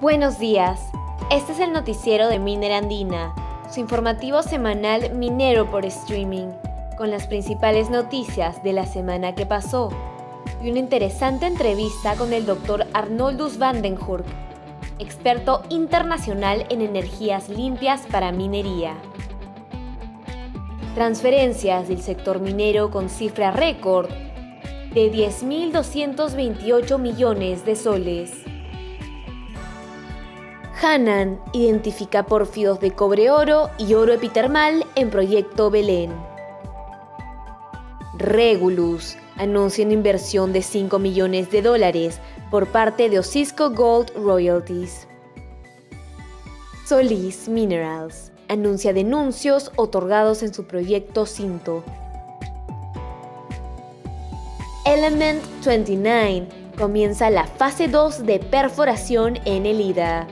Buenos días, este es el noticiero de Minera Andina, su informativo semanal minero por streaming, con las principales noticias de la semana que pasó y una interesante entrevista con el Dr. Arnoldus van den Hurk, experto internacional en energías limpias para minería. Transferencias del sector minero con cifra récord de 10.228 millones de soles. Hanan identifica pórfidos de cobre-oro y oro epitermal en Proyecto Belén. Regulus anuncia una inversión de $5 millones por parte de Osisko Gold Royalties. Solis Minerals anuncia denuncios otorgados en su proyecto Cinto. Element 29 comienza la fase 2 de perforación en el IDA.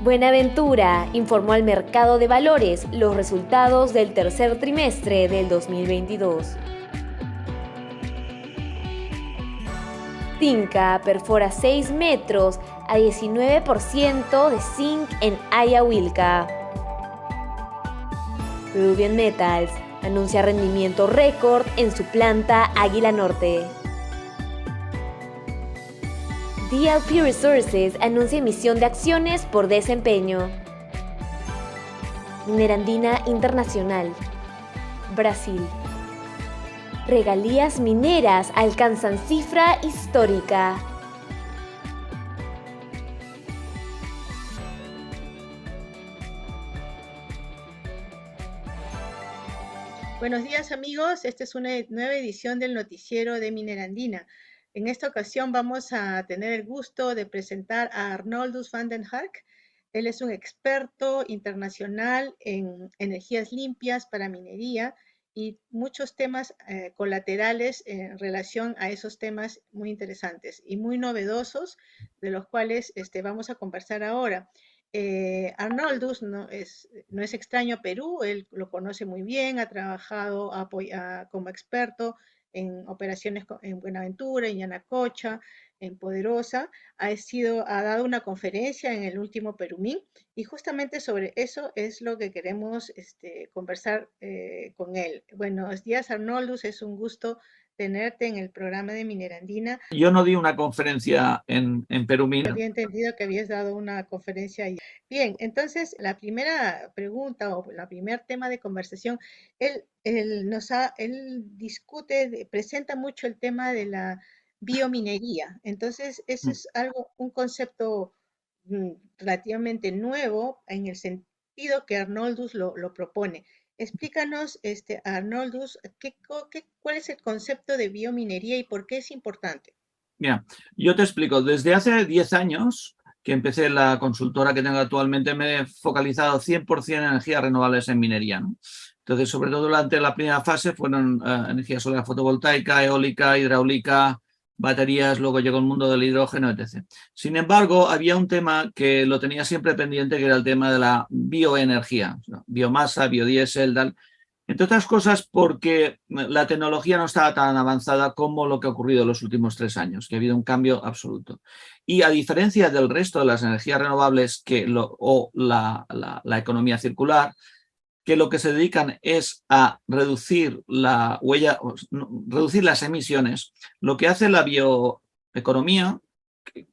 Buenaventura informó al mercado de valores los resultados del tercer trimestre del 2022. Tinca perfora 6 metros a 19% de zinc en Ayahuilca. Peruvian Metals anuncia rendimiento récord en su planta Águila Norte. DLP Resources anuncia emisión de acciones por desempeño. Minera Andina Internacional, Brasil. Regalías mineras alcanzan cifra histórica. Buenos días amigos, esta es una nueva edición del noticiero de Minera Andina. En esta ocasión vamos a tener el gusto de presentar a Arnoldus van den Hurk. Él es un experto internacional en energías limpias para minería y muchos temas colaterales en relación a esos temas muy interesantes y muy novedosos, de los cuales vamos a conversar ahora. Arnoldus no es extraño a Perú, él lo conoce muy bien, ha trabajado como experto en operaciones en Buenaventura, en Yanacocha, en Poderosa, ha dado una conferencia en el último Perumín y justamente sobre eso es lo que queremos conversar con él. Buenos días Arnoldus, es un gusto tenerte en el programa de Minera Andina. Yo no di una conferencia en Perumín. Había entendido que habías dado una conferencia ahí. Bien, entonces la primera pregunta o el primer tema de conversación, él discute, presenta mucho el tema de la biominería. Entonces, eso es un concepto relativamente nuevo en el sentido que Arnoldus lo propone. Explícanos, Arnoldus, ¿cuál es el concepto de biominería y por qué es importante? Mira, yo te explico. Desde hace 10 años que empecé la consultora que tengo actualmente, me he focalizado 100% en energías renovables en minería, ¿no? Entonces, sobre todo durante la primera fase fueron energía solar fotovoltaica, eólica, hidráulica, baterías, luego llegó el mundo del hidrógeno, etc. Sin embargo, había un tema que lo tenía siempre pendiente, que era el tema de la bioenergía, ¿no? Biomasa, biodiesel, tal. Entre otras cosas porque la tecnología no estaba tan avanzada como lo que ha ocurrido en los últimos 3 años, que ha habido un cambio absoluto. Y a diferencia del resto de las energías renovables o la economía circular, que lo que se dedican es a reducir la huella, reducir las emisiones, lo que hace la bioeconomía, que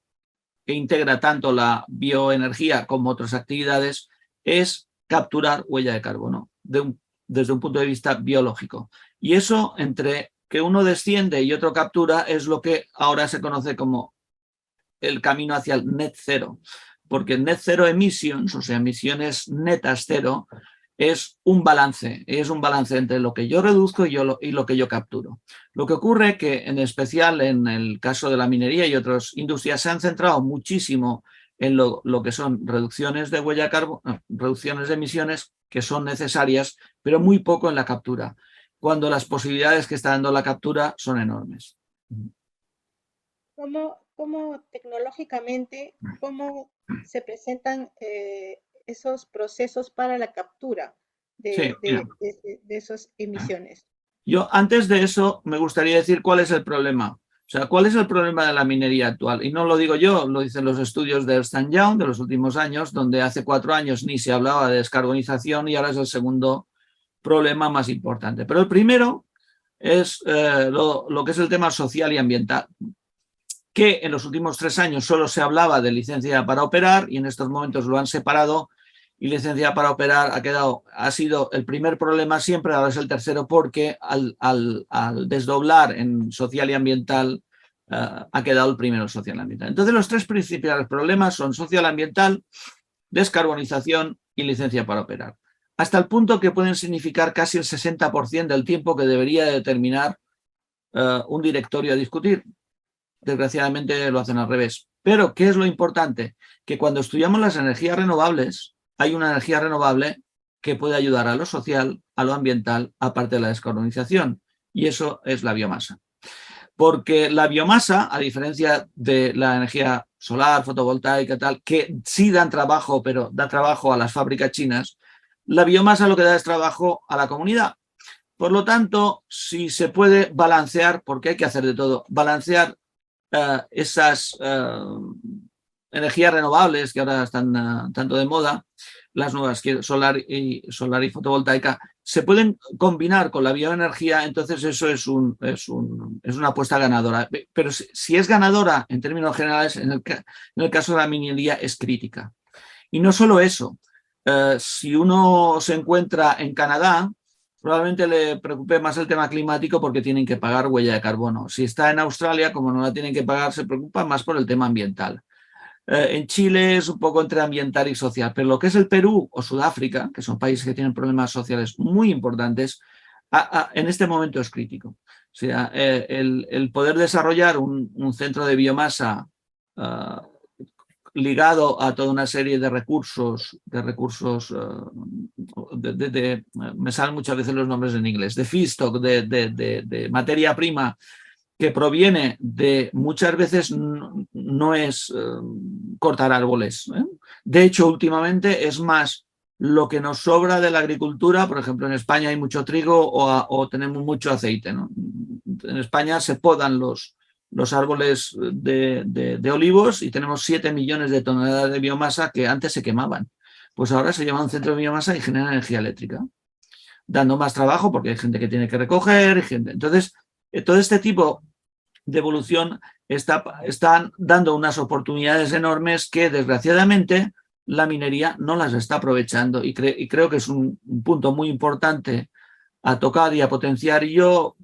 integra tanto la bioenergía como otras actividades, es capturar huella de carbono desde un punto de vista biológico. Y eso, entre que uno desciende y otro captura, es lo que ahora se conoce como el camino hacia el net cero. Porque net zero emissions, o sea, emisiones netas cero, es un balance entre lo que yo reduzco y lo que yo capturo. Lo que ocurre es que, en especial en el caso de la minería y otras industrias, se han centrado muchísimo en lo que son reducciones de huella de carbono, reducciones de emisiones que son necesarias, pero muy poco en la captura, cuando las posibilidades que está dando la captura son enormes. ¿Cómo tecnológicamente, cómo se presentan esos procesos para la captura de esas emisiones? Yo, antes de eso, me gustaría decir cuál es el problema. O sea, ¿cuál es el problema de la minería actual? Y no lo digo yo, lo dicen los estudios de Ernst & Young de los últimos años, donde hace 4 años ni se hablaba de descarbonización y ahora es el segundo problema más importante. Pero el primero es lo que es el tema social y ambiental, que en los últimos 3 años solo se hablaba de licencia para operar y en estos momentos lo han separado y licencia para operar ha sido el primer problema siempre, ahora es el tercero porque al desdoblar en social y ambiental ha quedado el primero social y ambiental. Entonces los 3 principales problemas son social ambiental, descarbonización y licencia para operar. Hasta el punto que pueden significar casi el 60% del tiempo que debería determinar un directorio a discutir. Desgraciadamente lo hacen al revés. Pero, ¿qué es lo importante? Que cuando estudiamos las energías renovables, hay una energía renovable que puede ayudar a lo social, a lo ambiental, aparte de la descarbonización. Y eso es la biomasa. Porque la biomasa, a diferencia de la energía solar, fotovoltaica, tal, que sí dan trabajo, pero da trabajo a las fábricas chinas, la biomasa lo que da es trabajo a la comunidad. Por lo tanto, si se puede balancear, porque hay que hacer de todo, balancear esas energías renovables que ahora están tanto de moda, las nuevas, solar y fotovoltaica, se pueden combinar con la bioenergía, entonces eso es una apuesta ganadora. Pero si es ganadora en términos generales, en el caso de la minería es crítica. Y no solo eso, si uno se encuentra en Canadá, probablemente le preocupe más el tema climático porque tienen que pagar huella de carbono. Si está en Australia, como no la tienen que pagar, se preocupa más por el tema ambiental. En Chile es un poco entre ambiental y social, pero lo que es el Perú o Sudáfrica, que son países que tienen problemas sociales muy importantes, en este momento es crítico. O sea, el poder desarrollar un centro de biomasa ligado a toda una serie de recursos, me salen muchas veces los nombres en inglés, de feedstock, de materia prima que proviene de, muchas veces no es cortar árboles. De hecho, últimamente es más lo que nos sobra de la agricultura. Por ejemplo, en España hay mucho trigo o tenemos mucho aceite, ¿no? En España se podan los árboles de olivos y tenemos 7 millones de toneladas de biomasa que antes se quemaban. Pues ahora se llama un centro de biomasa y genera energía eléctrica, dando más trabajo porque hay gente que tiene que recoger. Entonces, todo este tipo de evolución están dando unas oportunidades enormes que, desgraciadamente, la minería no las está aprovechando y creo que es un punto muy importante a tocar y a potenciar. Y yo,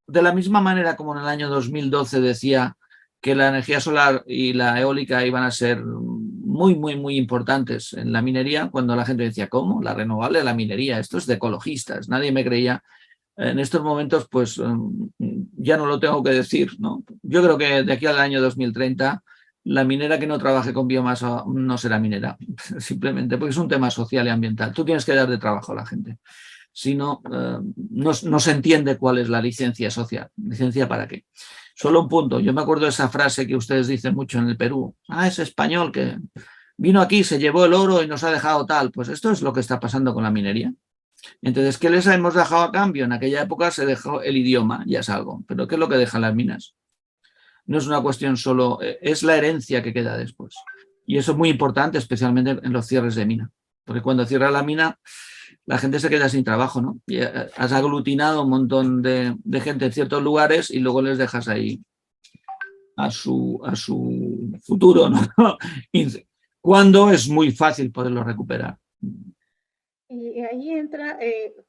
de la misma manera como en el año 2012 decía que la energía solar y la eólica iban a ser muy, muy, muy importantes en la minería, cuando la gente decía, ¿cómo? La renovable, la minería, esto es de ecologistas, nadie me creía. En estos momentos, pues ya no lo tengo que decir, ¿no? Yo creo que de aquí al año 2030, la minera que no trabaje con biomasa no será minera, simplemente porque es un tema social y ambiental. Tú tienes que dar de trabajo a la gente. Si no, no se entiende cuál es la licencia social. ¿Licencia para qué? Solo un punto. Yo me acuerdo de esa frase que ustedes dicen mucho en el Perú. Es español que vino aquí, se llevó el oro y nos ha dejado tal. Pues esto es lo que está pasando con la minería. Entonces, ¿qué les hemos dejado a cambio? En aquella época se dejó el idioma, ya es algo. Pero ¿qué es lo que dejan las minas? No es una cuestión solo, es la herencia que queda después. Y eso es muy importante, especialmente en los cierres de mina. Porque cuando cierra la mina, la gente se queda sin trabajo, ¿no? Y has aglutinado un montón de gente en ciertos lugares y luego les dejas ahí a su futuro, ¿no? Cuando es muy fácil poderlo recuperar. Y ahí entra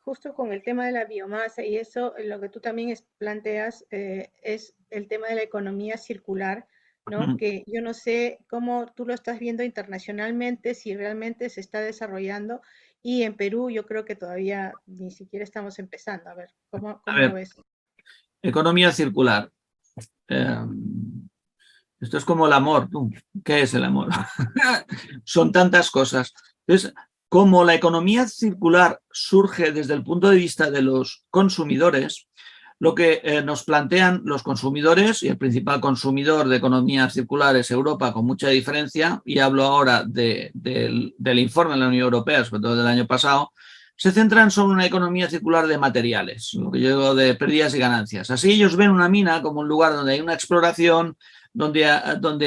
justo con el tema de la biomasa y eso, lo que tú también planteas es el tema de la economía circular, ¿no? Que yo no sé cómo tú lo estás viendo internacionalmente, si realmente se está desarrollando y en Perú yo creo que todavía ni siquiera estamos empezando. A ver, ¿cómo lo ves? Economía circular. Esto es como el amor. ¿Qué es el amor? Son tantas cosas. Entonces, como la economía circular surge desde el punto de vista de los consumidores, lo que nos plantean los consumidores, y el principal consumidor de economía circular es Europa, con mucha diferencia, y hablo ahora del informe de la Unión Europea, sobre todo del año pasado, se centran sobre una economía circular de materiales, lo que yo digo de pérdidas y ganancias. Así ellos ven una mina como un lugar donde hay una exploración, donde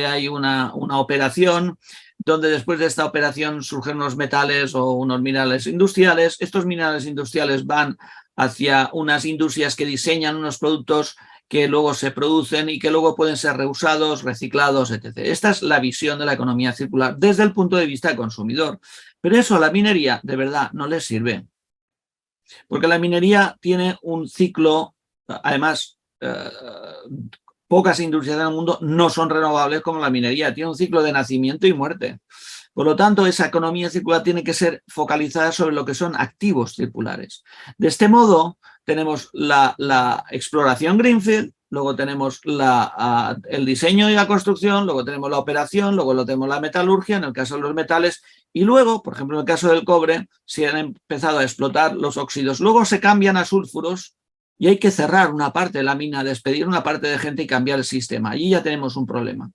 hay una operación, donde después de esta operación surgen unos metales o unos minerales industriales. Estos minerales industriales van hacia unas industrias que diseñan unos productos que luego se producen y que luego pueden ser reusados, reciclados, etc. Esta es la visión de la economía circular desde el punto de vista del consumidor. Pero eso a la minería de verdad no les sirve. Porque la minería tiene un ciclo, además, pocas industrias del mundo no son renovables como la minería, tiene un ciclo de nacimiento y muerte. Por lo tanto, esa economía circular tiene que ser focalizada sobre lo que son activos circulares. De este modo, tenemos la exploración greenfield, luego tenemos el diseño y la construcción, luego tenemos la operación, luego tenemos la metalurgia, en el caso de los metales, y luego, por ejemplo, en el caso del cobre, se han empezado a explotar los óxidos. Luego se cambian a sulfuros y hay que cerrar una parte de la mina, despedir una parte de gente y cambiar el sistema. Allí ya tenemos un problema.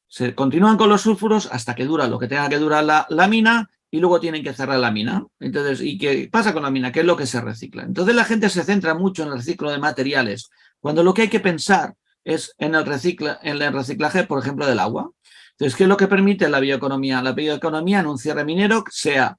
Se continúan con los sulfuros hasta que dura lo que tenga que durar la mina y luego tienen que cerrar la mina. Entonces, ¿y qué pasa con la mina? ¿Qué es lo que se recicla? Entonces la gente se centra mucho en el reciclo de materiales, cuando lo que hay que pensar es en el reciclaje, por ejemplo, del agua. Entonces, ¿qué es lo que permite la bioeconomía? La bioeconomía en un cierre minero, sea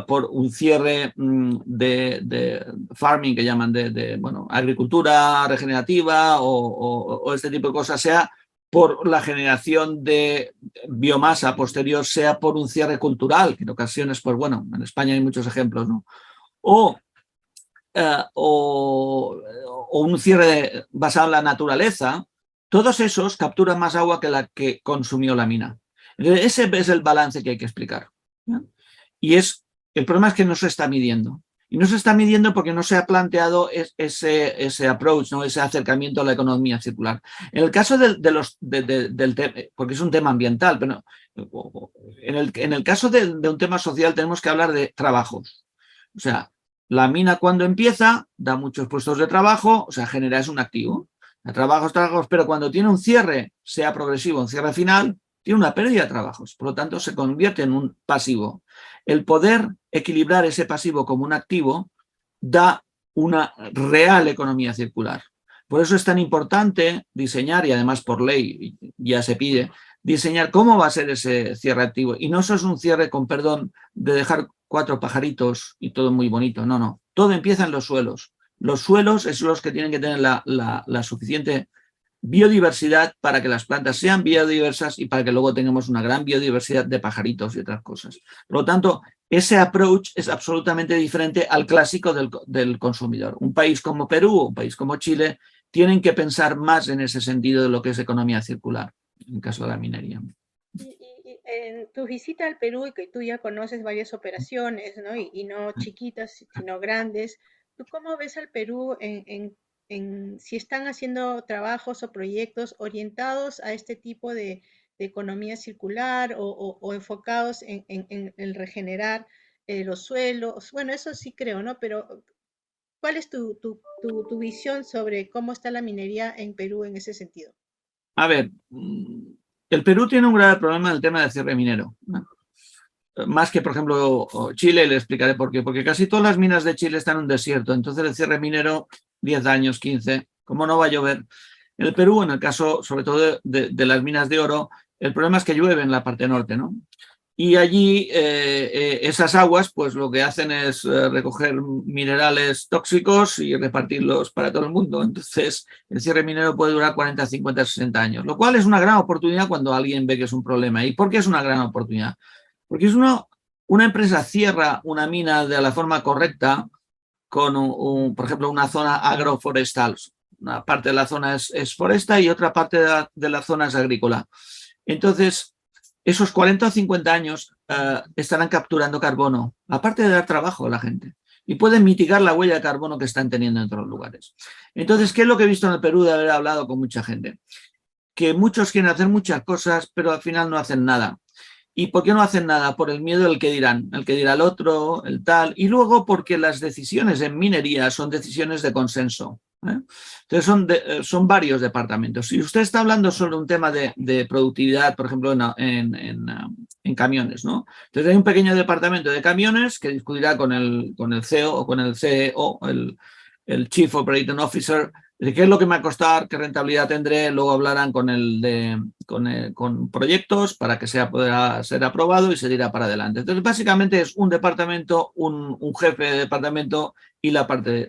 por un cierre de farming, que llaman bueno, agricultura regenerativa o este tipo de cosas, sea por la generación de biomasa posterior, sea por un cierre cultural, que en ocasiones, pues bueno, en España hay muchos ejemplos, ¿no? O un cierre basado en la naturaleza, todos esos capturan más agua que la que consumió la mina. Entonces, ese es el balance que hay que explicar, ¿no? Y el problema es que no se está midiendo. Y no se está midiendo porque no se ha planteado ese approach, ¿no? Ese acercamiento a la economía circular. En el caso del tema, porque es un tema ambiental, pero en el caso de un tema social tenemos que hablar de trabajos. O sea, la mina cuando empieza da muchos puestos de trabajo, o sea, es un activo. Trabajos, pero cuando tiene un cierre, sea progresivo, un cierre final, tiene una pérdida de trabajos. Por lo tanto, se convierte en un pasivo. El poder equilibrar ese pasivo como un activo da una real economía circular. Por eso es tan importante diseñar, y además por ley ya se pide, diseñar cómo va a ser ese cierre activo. Y no eso es un cierre, con perdón, de dejar 4 pajaritos y todo muy bonito. No, no. Todo empieza en los suelos. Los suelos son los que tienen que tener la suficiente biodiversidad para que las plantas sean biodiversas y para que luego tengamos una gran biodiversidad de pajaritos y otras cosas. Por lo tanto, ese approach es absolutamente diferente al clásico del consumidor. Un país como Perú o un país como Chile tienen que pensar más en ese sentido de lo que es economía circular, en el caso de la minería. Y en tu visita al Perú, y que tú ya conoces varias operaciones, ¿no? Y no chiquitas, sino grandes, ¿tú cómo ves al Perú si están haciendo trabajos o proyectos orientados a este tipo de economía circular o enfocados en el regenerar los suelos? Bueno, eso sí creo, ¿no? Pero ¿cuál es tu visión sobre cómo está la minería en Perú en ese sentido? A ver, el Perú tiene un grave problema en el tema del cierre minero, ¿no? Más que, por ejemplo, Chile, le explicaré por qué. Porque casi todas las minas de Chile están en un desierto. Entonces el cierre minero, 10 años, 15, como no va a llover. En el Perú, en el caso sobre todo de las minas de oro, el problema es que llueve en la parte norte, ¿no? Y allí esas aguas, pues lo que hacen es recoger minerales tóxicos y repartirlos para todo el mundo. Entonces, el cierre minero puede durar 40, 50, 60 años, lo cual es una gran oportunidad cuando alguien ve que es un problema. ¿Y por qué es una gran oportunidad? Porque es una empresa cierra una mina de la forma correcta con, por ejemplo, una zona agroforestal. Una parte de la zona es foresta y otra parte de la zona es agrícola. Entonces, esos 40 o 50 años estarán capturando carbono, aparte de dar trabajo a la gente. Y pueden mitigar la huella de carbono que están teniendo en otros lugares. Entonces, ¿qué es lo que he visto en el Perú de haber hablado con mucha gente? Que muchos quieren hacer muchas cosas, pero al final no hacen nada. ¿Y por qué no hacen nada? Por el miedo del que dirán, el que dirá el otro, el tal. Y luego porque las decisiones en minería son decisiones de consenso. ¿eh? Entonces son varios departamentos. Si usted está hablando sobre un tema de productividad, por ejemplo, en camiones, ¿no? Entonces hay un pequeño departamento de camiones que discutirá con el CEO o con el CEO, el Chief Operating Officer, de qué es lo que me va a costar, qué rentabilidad tendré. Luego hablarán con proyectos para que pueda ser aprobado y se dirá para adelante. Entonces, básicamente es un departamento, un jefe de departamento y la parte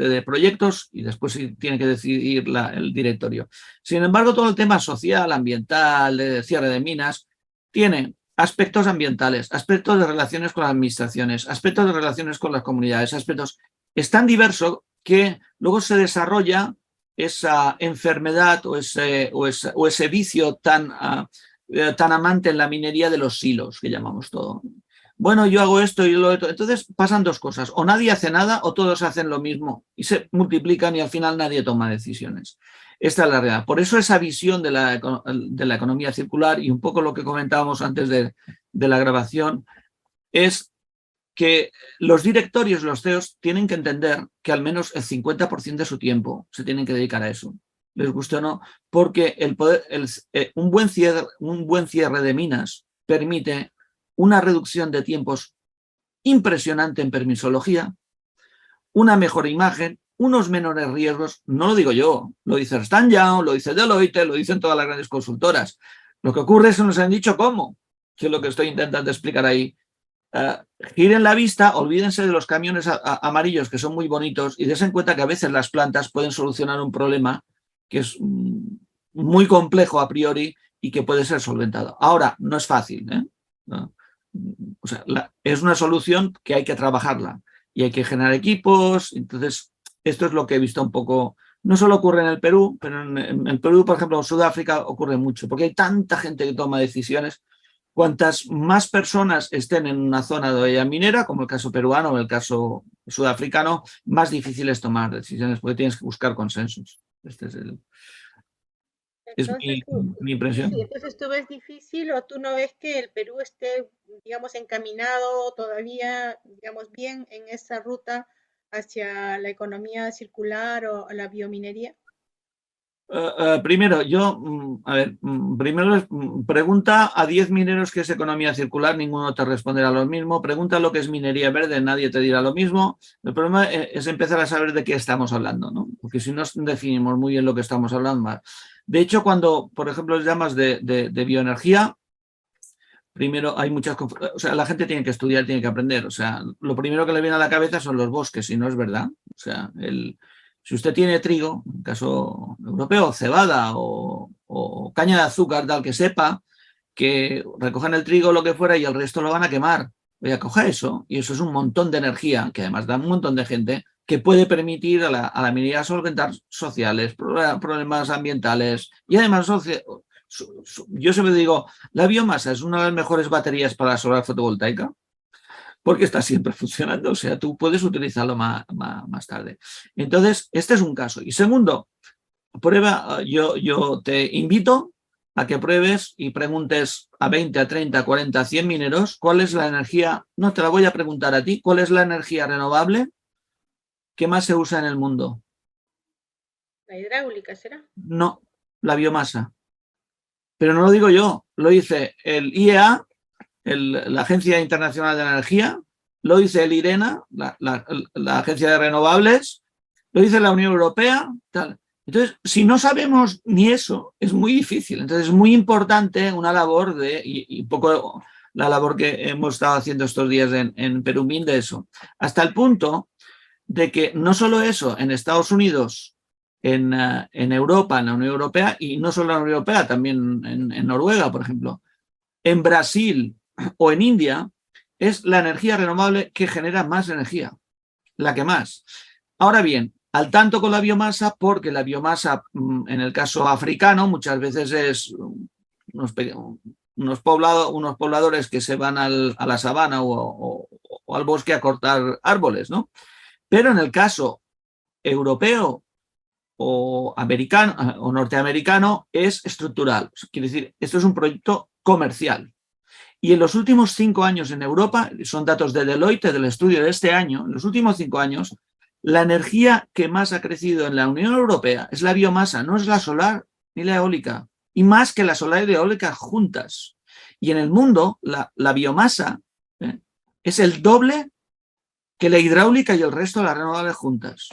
de proyectos, y después tiene que decidir el directorio. Sin embargo, todo el tema social, ambiental, de cierre de minas, tiene aspectos ambientales, aspectos de relaciones con las administraciones, aspectos de relaciones con las comunidades, aspectos. Es tan diverso que luego se desarrolla esa enfermedad o ese vicio tan amante en la minería de los silos, que llamamos todo. Bueno, yo hago esto y lo otro. Entonces pasan dos cosas. O nadie hace nada o todos hacen lo mismo y se multiplican y al final nadie toma decisiones. Esta es la realidad. Por eso esa visión de la economía circular y un poco lo que comentábamos antes de la grabación es que los directorios, los CEOs, tienen que entender que al menos el 50% de su tiempo se tienen que dedicar a eso, les guste o no, porque un buen cierre de minas permite una reducción de tiempos impresionante en permisología, una mejor imagen, unos menores riesgos. No lo digo yo, lo dice Ernst & Young, lo dice Deloitte, lo dicen todas las grandes consultoras. Lo que ocurre es que nos han dicho cómo, que es lo que estoy intentando explicar ahí. Giren la vista, olvídense de los camiones amarillos que son muy bonitos y dense en cuenta que a veces las plantas pueden solucionar un problema que es muy complejo a priori y que puede ser solventado. Ahora, no es fácil, ¿eh? ¿No? O sea, es una solución que hay que trabajarla y hay que generar equipos. Entonces, esto es lo que he visto un poco. No solo ocurre en el Perú, pero en el Perú, por ejemplo, en Sudáfrica ocurre mucho, porque hay tanta gente que toma decisiones. Cuantas más personas estén en una zona de olla minera, como el caso peruano o el caso sudafricano, más difícil es tomar decisiones porque tienes que buscar consensos. Este es mi impresión. Sí, entonces tú ves difícil o tú no ves que el Perú esté, digamos, encaminado todavía, digamos, bien en esa ruta hacia la economía circular o la biominería. Primero, primero pregunta a 10 mineros qué es economía circular, ninguno te responderá lo mismo. Pregunta lo que es minería verde, nadie te dirá lo mismo. El problema es empezar a saber de qué estamos hablando, ¿no? Porque si no definimos muy bien lo que estamos hablando. De hecho, cuando, por ejemplo, llamas de bioenergía, primero hay muchas... O sea, la gente tiene que estudiar, tiene que aprender. O sea, lo primero que le viene a la cabeza son los bosques, y no es verdad. O sea, si usted tiene trigo, en el caso europeo, cebada o caña de azúcar, tal que sepa, que recojan el trigo o lo que fuera y el resto lo van a quemar. Oye, coja eso y eso es un montón de energía, que además da un montón de gente, que puede permitir a la minería solventar sociales, problemas ambientales y además yo siempre digo, la biomasa es una de las mejores baterías para la solar fotovoltaica, porque está siempre funcionando, o sea, tú puedes utilizarlo más tarde. Entonces, este es un caso. Y segundo, prueba, yo te invito a que pruebes y preguntes a 20, a 30, a 40, a 100 mineros cuál es la energía, no te la voy a preguntar a ti, cuál es la energía renovable que más se usa en el mundo. ¿La hidráulica será? No, la biomasa. Pero no lo digo yo, lo dice el IEA, la Agencia Internacional de la Energía, lo dice el IRENA, la Agencia de Renovables, lo dice la Unión Europea, tal. Entonces, si no sabemos ni eso, es muy difícil. Entonces, es muy importante una labor y un poco la labor que hemos estado haciendo estos días en Perumín de eso. Hasta el punto de que no solo eso, en Estados Unidos, en Europa, en la Unión Europea, y no solo en la Unión Europea, también en Noruega, por ejemplo, en Brasil o en India, es la energía renovable que genera más energía, la que más. Ahora bien, al tanto con la biomasa, porque la biomasa, en el caso africano, muchas veces es unos pobladores que se van a la sabana o al bosque a cortar árboles, ¿no? Pero en el caso europeo o americano o norteamericano es estructural. Quiere decir, esto es un proyecto comercial. Y en los últimos 5 años en Europa, son datos de Deloitte, del estudio de este año, en los últimos 5 años, la energía que más ha crecido en la Unión Europea es la biomasa, no es la solar ni la eólica, y más que la solar y la eólica juntas. Y en el mundo, la biomasa es el doble que la hidráulica y el resto de las renovables juntas.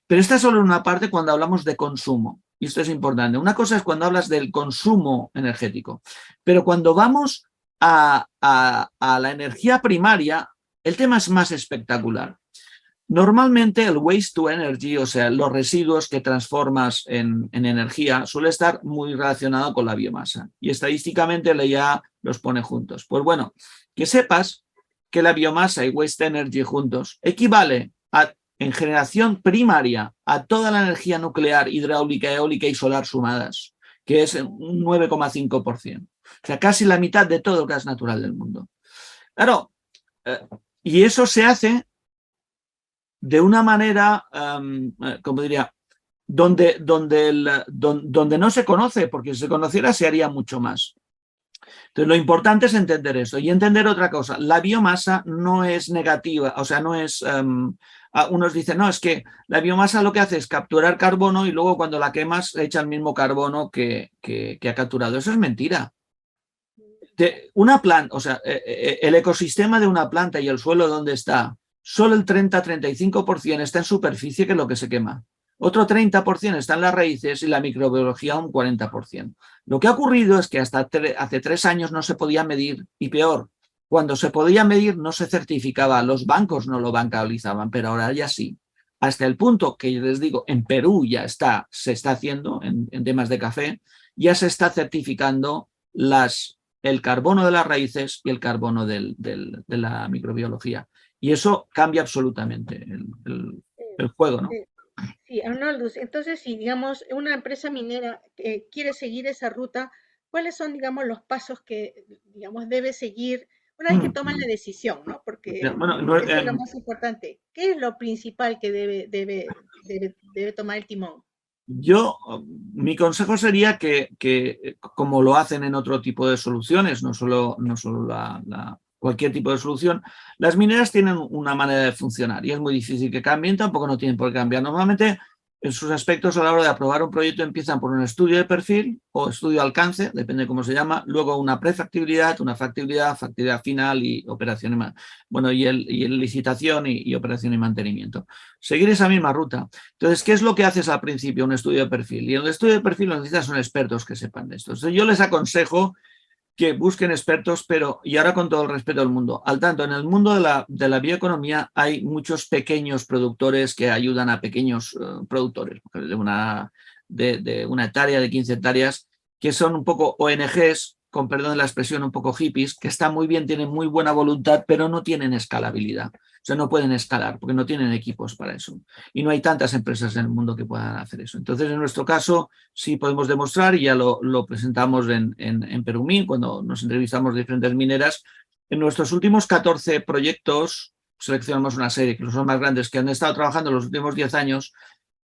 Pero esta es solo una parte cuando hablamos de consumo, y esto es importante. Una cosa es cuando hablas del consumo energético, pero cuando vamos a la energía primaria, el tema es más espectacular. Normalmente el waste to energy, o sea, los residuos que transformas en energía, suele estar muy relacionado con la biomasa. Y estadísticamente ya los pone juntos. Pues bueno, que sepas que la biomasa y waste energy juntos equivale en generación primaria a toda la energía nuclear, hidráulica, eólica y solar sumadas, que es un 9,5%. O sea, casi la mitad de todo el gas natural del mundo. Claro, y eso se hace de una manera, como diría, donde no se conoce, porque si se conociera se haría mucho más. Entonces, lo importante es entender esto y entender otra cosa. La biomasa no es negativa, o sea, no es... unos dicen, no, es que la biomasa lo que hace es capturar carbono y luego cuando la quemas echa el mismo carbono que ha capturado. Eso es mentira. Una planta, o sea, el ecosistema de una planta y el suelo donde está, solo el 30-35% está en superficie, que es lo que se quema. Otro 30% está en las raíces y la microbiología un 40%. Lo que ha ocurrido es que hasta hace 3 años no se podía medir, y peor, cuando se podía medir no se certificaba, los bancos no lo bancabilizaban, pero ahora ya sí. Hasta el punto que, les digo, en Perú ya se está haciendo, en temas de café, ya se está certificando el carbono de las raíces y el carbono de la microbiología. Y eso cambia absolutamente el juego, ¿no? Sí, Arnoldus, entonces si, digamos, una empresa minera quiere seguir esa ruta, ¿cuáles son, digamos, los pasos que, digamos, debe seguir una vez que toman la decisión, ¿no? Porque Bueno, eso es lo más importante. ¿Qué es lo principal que debe tomar el timón? Mi consejo sería que, como lo hacen en otro tipo de soluciones, no solo cualquier tipo de solución, las mineras tienen una manera de funcionar y es muy difícil que cambien, tampoco no tienen por qué cambiar. Normalmente, en sus aspectos a la hora de aprobar un proyecto empiezan por un estudio de perfil o estudio de alcance, depende de cómo se llama, luego una prefactibilidad, una factibilidad, factibilidad final y operación y licitación y operación y mantenimiento. Seguir esa misma ruta. Entonces, ¿qué es lo que haces al principio? Un estudio de perfil. Y en el estudio de perfil lo que necesitas son expertos que sepan de esto. Entonces, yo les aconsejo que busquen expertos, pero, y ahora con todo el respeto del mundo, al tanto, en el mundo de la bioeconomía hay muchos pequeños productores que ayudan a pequeños productores, de una hectárea, de 15 hectáreas, que son un poco ONGs, con perdón de la expresión, un poco hippies, que están muy bien, tienen muy buena voluntad, pero no tienen escalabilidad. O sea, no pueden escalar porque no tienen equipos para eso. Y no hay tantas empresas en el mundo que puedan hacer eso. Entonces, en nuestro caso, sí podemos demostrar, y ya lo presentamos en Perumín, cuando nos entrevistamos diferentes mineras. En nuestros últimos 14 proyectos, seleccionamos una serie, que son más grandes, que han estado trabajando en los últimos 10 años,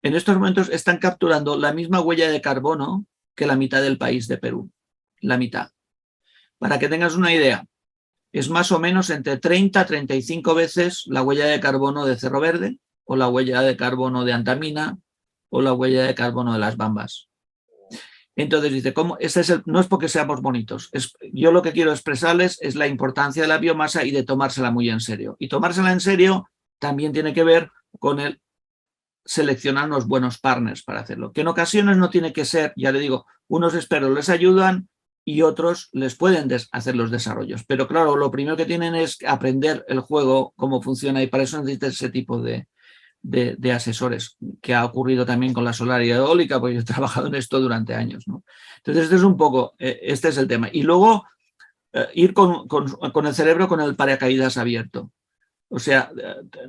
en estos momentos están capturando la misma huella de carbono que la mitad del país de Perú. La mitad. Para que tengas una idea, es más o menos entre 30 a 35 veces la huella de carbono de Cerro Verde, o la huella de carbono de Antamina, o la huella de carbono de las Bambas. Entonces dice, ¿cómo? No es porque seamos bonitos. Yo lo que quiero expresarles es la importancia de la biomasa y de tomársela muy en serio. Y tomársela en serio también tiene que ver con el seleccionar unos buenos partners para hacerlo. Que en ocasiones no tiene que ser, ya le digo, unos expertos les ayudan y otros les pueden hacer los desarrollos. Pero claro, lo primero que tienen es aprender el juego, cómo funciona, y para eso necesitan ese tipo de asesores, que ha ocurrido también con la solar y eólica, porque yo he trabajado en esto durante años, ¿no? Entonces, este es un poco, este es el tema. Y luego, ir con el cerebro con el paracaídas abierto. O sea,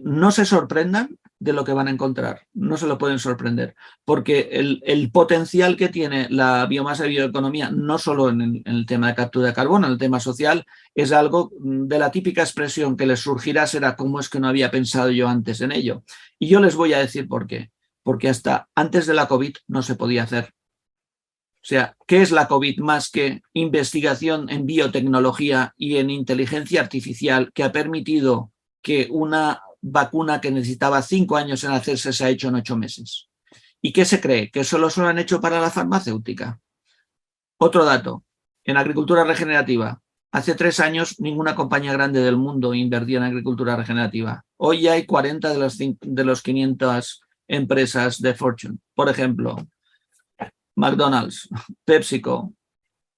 no se sorprendan de lo que van a encontrar, no se lo pueden sorprender, porque el potencial que tiene la biomasa y bioeconomía, no solo en el tema de captura de carbono, en el tema social, es algo de la típica expresión que les surgirá será ¿cómo es que no había pensado yo antes en ello? Y yo les voy a decir por qué, porque hasta antes de la COVID no se podía hacer. O sea, ¿qué es la COVID más que investigación en biotecnología y en inteligencia artificial que ha permitido que una vacuna que necesitaba 5 años en hacerse se ha hecho en 8 meses. ¿Y qué se cree? ¿Que solo se lo han hecho para la farmacéutica? Otro dato, en agricultura regenerativa. Hace 3 años ninguna compañía grande del mundo invertía en agricultura regenerativa. Hoy ya hay 40 de los 500 empresas de Fortune. Por ejemplo, McDonald's, PepsiCo,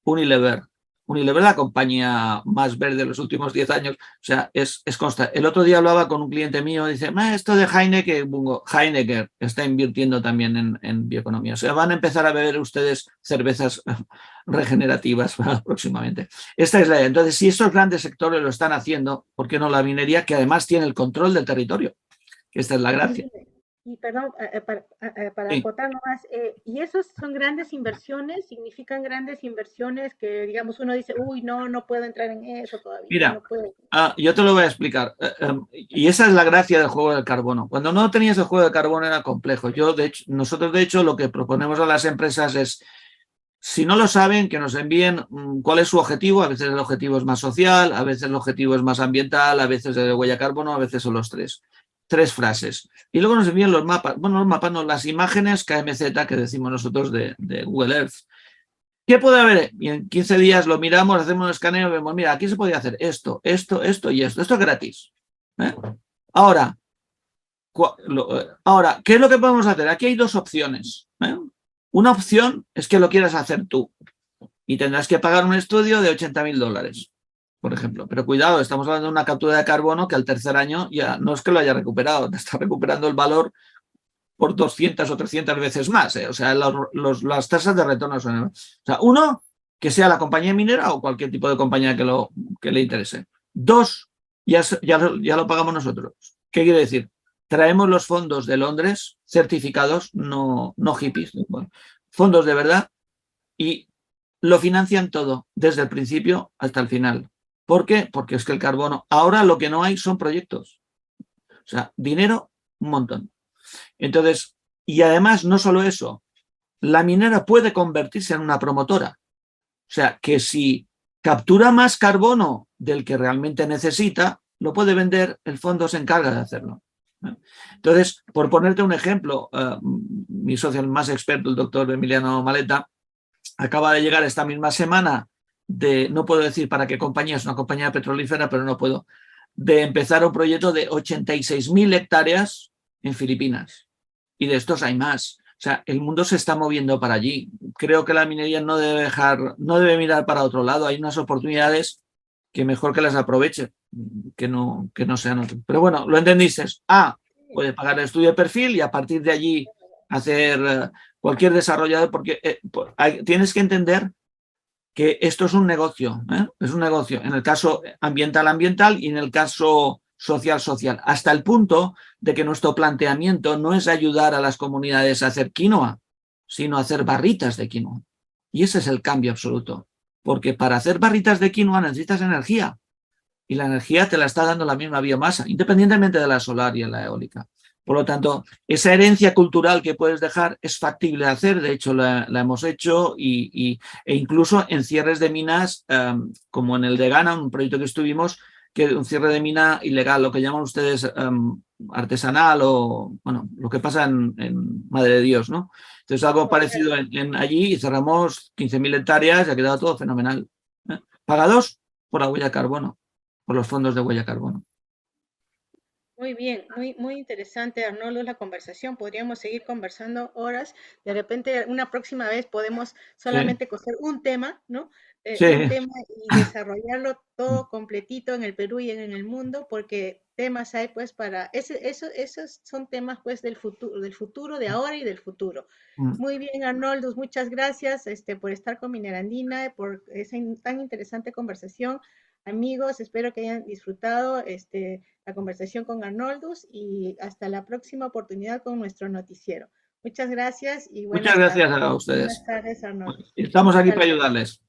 Unilever. Unilever es la compañía más verde de los últimos 10 años. O sea, es constante. El otro día hablaba con un cliente mío y dice, esto de Heineken está invirtiendo también en bioeconomía. O sea, van a empezar a beber ustedes cervezas regenerativas próximamente. Esta es la idea. Entonces, si estos grandes sectores lo están haciendo, ¿por qué no la minería, que además tiene el control del territorio? Esta es la gracia. Y perdón, para Sí. acotar nomás, ¿y esos son grandes inversiones? ¿Significan grandes inversiones que, digamos, uno dice, uy, no puedo entrar en eso todavía? Mira, no puedo? yo te lo voy a explicar. Y esa es la gracia del juego del carbono. Cuando no tenías el juego del carbono era complejo. Nosotros, de hecho, lo que proponemos a las empresas es, si no lo saben, que nos envíen cuál es su objetivo. A veces el objetivo es más social, a veces el objetivo es más ambiental, a veces de huella carbono, a veces son los tres. 3 frases. Y luego nos envían los mapas. Bueno, los mapas no, las imágenes KMZ que decimos nosotros de Google Earth. ¿Qué puede haber? Y en 15 días lo miramos, hacemos un escaneo y vemos, mira, aquí se podía hacer esto y esto. Esto es gratis. Ahora, ¿qué es lo que podemos hacer? Aquí hay 2 opciones. Una opción es que lo quieras hacer tú y tendrás que pagar un estudio de $80.000, por ejemplo. Pero cuidado, estamos hablando de una captura de carbono que al tercer año ya no es que lo haya recuperado, te está recuperando el valor por 200 o 300 veces más. O sea, las tasas de retorno son... O sea, uno, que sea la compañía minera o cualquier tipo de compañía que le interese. 2, ya lo pagamos nosotros. ¿Qué quiere decir? Traemos los fondos de Londres, certificados, no hippies, fondos de verdad, y lo financian todo, desde el principio hasta el final. ¿Por qué? Porque es que el carbono, ahora lo que no hay son proyectos. O sea, dinero, un montón. Entonces, y además no solo eso, la minera puede convertirse en una promotora. O sea, que si captura más carbono del que realmente necesita, lo puede vender, el fondo se encarga de hacerlo. Entonces, por ponerte un ejemplo, mi socio el más experto, el doctor Emiliano Maleta, acaba de llegar esta misma semana no puedo decir para qué compañía, es una compañía petrolífera, pero no puedo, de empezar un proyecto de 86.000 hectáreas en Filipinas. Y de estos hay más. O sea, el mundo se está moviendo para allí. Creo que la minería no debe mirar para otro lado. Hay unas oportunidades que mejor que las aproveche, que no sean otras. Pero bueno, lo entendiste. Puede pagar el estudio de perfil y a partir de allí hacer cualquier desarrollador, porque tienes que entender que esto es un negocio, es un negocio. En el caso ambiental y en el caso social, hasta el punto de que nuestro planteamiento no es ayudar a las comunidades a hacer quinoa, sino a hacer barritas de quinoa. Y ese es el cambio absoluto, porque para hacer barritas de quinoa necesitas energía, y la energía te la está dando la misma biomasa, independientemente de la solar y la eólica. Por lo tanto, esa herencia cultural que puedes dejar es factible de hacer, de hecho la hemos hecho, e incluso en cierres de minas, como en el de Ghana, un proyecto que estuvimos, que un cierre de mina ilegal, lo que llaman ustedes artesanal o, bueno, lo que pasa en Madre de Dios, ¿no? Entonces algo parecido allí y cerramos 15.000 hectáreas y ha quedado todo fenomenal. Pagados por la huella de carbono, por los fondos de huella de carbono. Muy bien, muy interesante, Arnoldo, la conversación. Podríamos seguir conversando horas. De repente, una próxima vez podemos solamente coger un tema, ¿no? Sí. Un tema y desarrollarlo todo completito en el Perú y en el mundo, porque temas hay, pues, esos son temas, pues, del futuro, de ahora y del futuro. Muy bien, Arnoldo, muchas gracias, por estar con Minerandina, por esa tan interesante conversación. Amigos, espero que hayan disfrutado la conversación con Arnoldus y hasta la próxima oportunidad con nuestro noticiero. Muchas gracias y Muchas gracias a ustedes. Buenas tardes, Arnoldus. Estamos aquí para ayudarles.